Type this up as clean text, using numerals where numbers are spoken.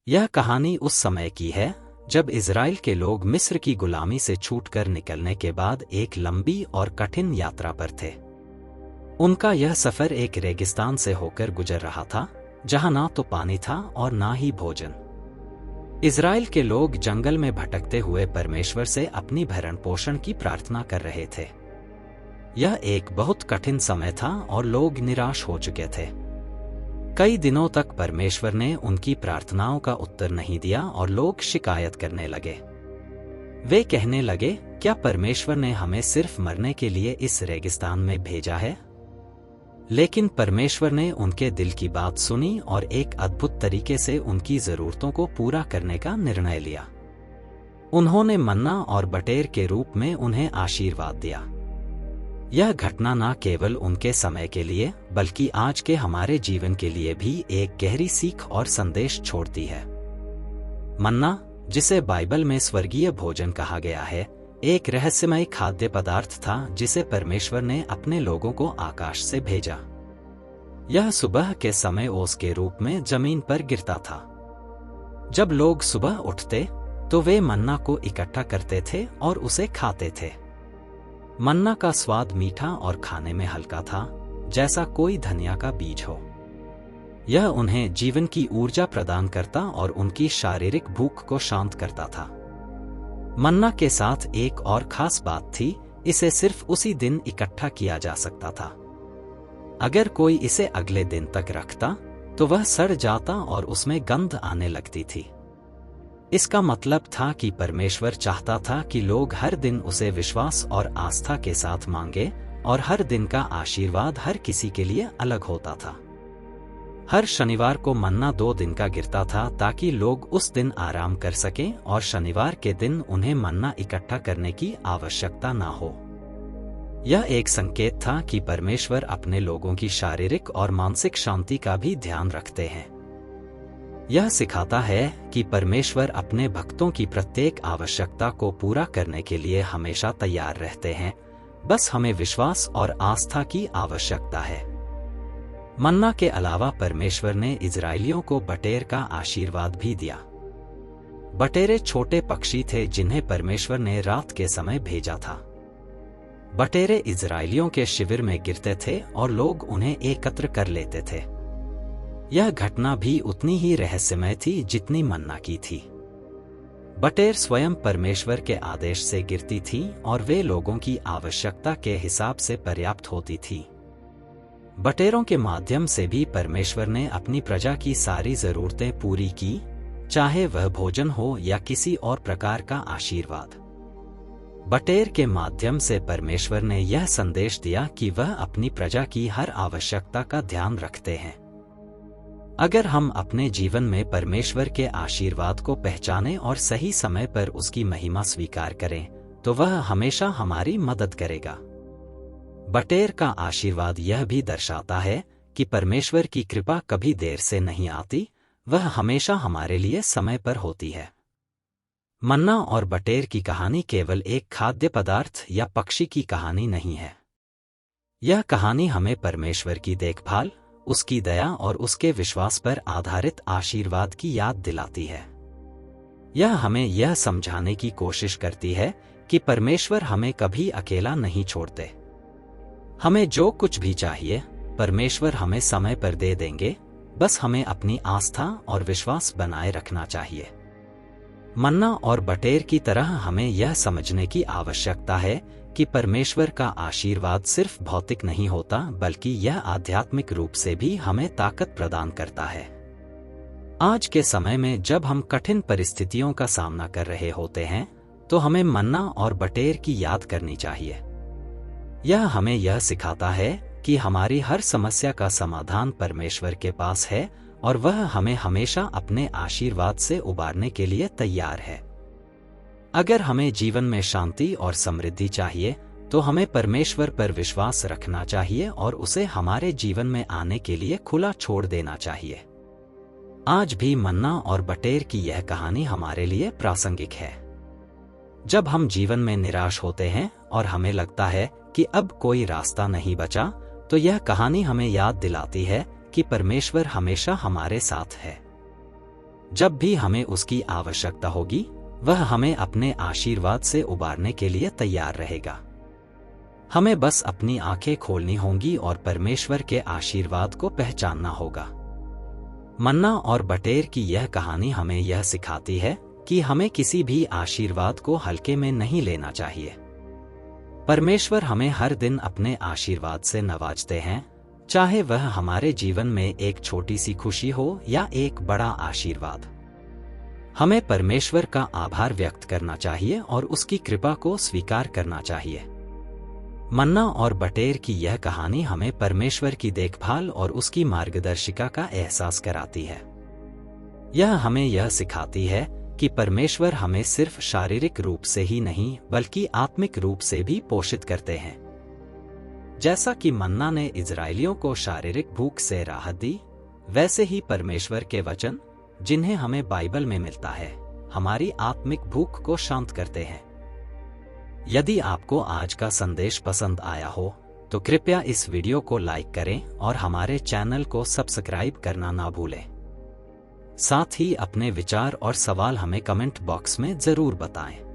यह कहानी उस समय की है जब इज़राइल के लोग मिस्र की गुलामी से छूटकर निकलने के बाद एक लंबी और कठिन यात्रा पर थे। उनका यह सफर एक रेगिस्तान से होकर गुजर रहा था, जहां ना तो पानी था और ना ही भोजन। इज़राइल के लोग जंगल में भटकते हुए परमेश्वर से अपनी भरण पोषण की प्रार्थना कर रहे थे। यह एक बहुत कठिन समय था और लोग निराश हो चुके थे। कई दिनों तक परमेश्वर ने उनकी प्रार्थनाओं का उत्तर नहीं दिया और लोग शिकायत करने लगे। वे कहने लगे, क्या परमेश्वर ने हमें सिर्फ मरने के लिए इस रेगिस्तान में भेजा है? लेकिन परमेश्वर ने उनके दिल की बात सुनी और एक अद्भुत तरीके से उनकी जरूरतों को पूरा करने का निर्णय लिया। उन्होंने मन्ना और बटेर के रूप में उन्हें आशीर्वाद दिया। यह घटना न केवल उनके समय के लिए बल्कि आज के हमारे जीवन के लिए भी एक गहरी सीख और संदेश छोड़ती है। मन्ना, जिसे बाइबल में स्वर्गीय भोजन कहा गया है, एक रहस्यमय खाद्य पदार्थ था जिसे परमेश्वर ने अपने लोगों को आकाश से भेजा। यह सुबह के समय ओस के रूप में जमीन पर गिरता था। जब लोग सुबह उठते तो वे मन्ना को इकट्ठा करते थे और उसे खाते थे। मन्ना का स्वाद मीठा और खाने में हल्का था, जैसा कोई धनिया का बीज हो। यह उन्हें जीवन की ऊर्जा प्रदान करता और उनकी शारीरिक भूख को शांत करता था। मन्ना के साथ एक और खास बात थी, इसे सिर्फ उसी दिन इकट्ठा किया जा सकता था। अगर कोई इसे अगले दिन तक रखता तो वह सड़ जाता और उसमें गंध आने लगती थी। इसका मतलब था कि परमेश्वर चाहता था कि लोग हर दिन उसे विश्वास और आस्था के साथ मांगे, और हर दिन का आशीर्वाद हर किसी के लिए अलग होता था। हर शनिवार को मन्ना 2 दिन का गिरता था ताकि लोग उस दिन आराम कर सकें और शनिवार के दिन उन्हें मन्ना इकट्ठा करने की आवश्यकता ना हो। यह एक संकेत था कि परमेश्वर अपने लोगों की शारीरिक और मानसिक शांति का भी ध्यान रखते हैं। यह सिखाता है कि परमेश्वर अपने भक्तों की प्रत्येक आवश्यकता को पूरा करने के लिए हमेशा तैयार रहते हैं, बस हमें विश्वास और आस्था की आवश्यकता है। मन्ना के अलावा परमेश्वर ने इजरायलियों को बटेर का आशीर्वाद भी दिया। बटेरे छोटे पक्षी थे जिन्हें परमेश्वर ने रात के समय भेजा था। बटेरे इजरायलियों के शिविर में गिरते थे और लोग उन्हें एकत्र कर लेते थे। यह घटना भी उतनी ही रहस्यमय थी जितनी मन्ना की थी। बटेर स्वयं परमेश्वर के आदेश से गिरती थी और वे लोगों की आवश्यकता के हिसाब से पर्याप्त होती थी। बटेरों के माध्यम से भी परमेश्वर ने अपनी प्रजा की सारी जरूरतें पूरी की, चाहे वह भोजन हो या किसी और प्रकार का आशीर्वाद। बटेर के माध्यम से परमेश्वर ने यह संदेश दिया कि वह अपनी प्रजा की हर आवश्यकता का ध्यान रखते हैं। अगर हम अपने जीवन में परमेश्वर के आशीर्वाद को पहचानें और सही समय पर उसकी महिमा स्वीकार करें, तो वह हमेशा हमारी मदद करेगा। बटेर का आशीर्वाद यह भी दर्शाता है कि परमेश्वर की कृपा कभी देर से नहीं आती, वह हमेशा हमारे लिए समय पर होती है। मन्ना और बटेर की कहानी केवल एक खाद्य पदार्थ या पक्षी की कहानी नहीं है। यह कहानी हमें परमेश्वर की देखभाल, उसकी दया और उसके विश्वास पर आधारित आशीर्वाद की याद दिलाती है। यह हमें यह समझाने की कोशिश करती है कि परमेश्वर हमें कभी अकेला नहीं छोड़ते। हमें जो कुछ भी चाहिए परमेश्वर हमें समय पर दे देंगे, बस हमें अपनी आस्था और विश्वास बनाए रखना चाहिए। मन्ना और बटेर की तरह हमें यह समझने की आवश्यकता है कि परमेश्वर का आशीर्वाद सिर्फ भौतिक नहीं होता, बल्कि यह आध्यात्मिक रूप से भी हमें ताकत प्रदान करता है। आज के समय में जब हम कठिन परिस्थितियों का सामना कर रहे होते हैं, तो हमें मन्ना और बटेर की याद करनी चाहिए। यह हमें यह सिखाता है कि हमारी हर समस्या का समाधान परमेश्वर के पास है और वह हमें हमेशा अपने आशीर्वाद से उबारने के लिए तैयार है। अगर हमें जीवन में शांति और समृद्धि चाहिए, तो हमें परमेश्वर पर विश्वास रखना चाहिए और उसे हमारे जीवन में आने के लिए खुला छोड़ देना चाहिए। आज भी मन्ना और बटेर की यह कहानी हमारे लिए प्रासंगिक है। जब हम जीवन में निराश होते हैं और हमें लगता है कि अब कोई रास्ता नहीं बचा, तो यह कहानी हमें याद दिलाती है कि परमेश्वर हमेशा हमारे साथ है। जब भी हमें उसकी आवश्यकता होगी, वह हमें अपने आशीर्वाद से उबारने के लिए तैयार रहेगा। हमें बस अपनी आंखें खोलनी होंगी और परमेश्वर के आशीर्वाद को पहचानना होगा। मन्ना और बटेर की यह कहानी हमें यह सिखाती है कि हमें किसी भी आशीर्वाद को हल्के में नहीं लेना चाहिए। परमेश्वर हमें हर दिन अपने आशीर्वाद से नवाजते हैं, चाहे वह हमारे जीवन में एक छोटी सी खुशी हो या एक बड़ा आशीर्वाद। हमें परमेश्वर का आभार व्यक्त करना चाहिए और उसकी कृपा को स्वीकार करना चाहिए। मन्ना और बटेर की यह कहानी हमें परमेश्वर की देखभाल और उसकी मार्गदर्शिका का एहसास कराती है। यह हमें यह सिखाती है कि परमेश्वर हमें सिर्फ शारीरिक रूप से ही नहीं बल्कि आत्मिक रूप से भी पोषित करते हैं। जैसा कि मन्ना ने इजरायलियों को शारीरिक भूख से राहत दी, वैसे ही परमेश्वर के वचन, जिन्हें हमें बाइबल में मिलता है, हमारी आत्मिक भूख को शांत करते हैं। यदि आपको आज का संदेश पसंद आया हो तो कृपया इस वीडियो को लाइक करें और हमारे चैनल को सब्सक्राइब करना ना भूलें। साथ ही अपने विचार और सवाल हमें कमेंट बॉक्स में जरूर बताएं।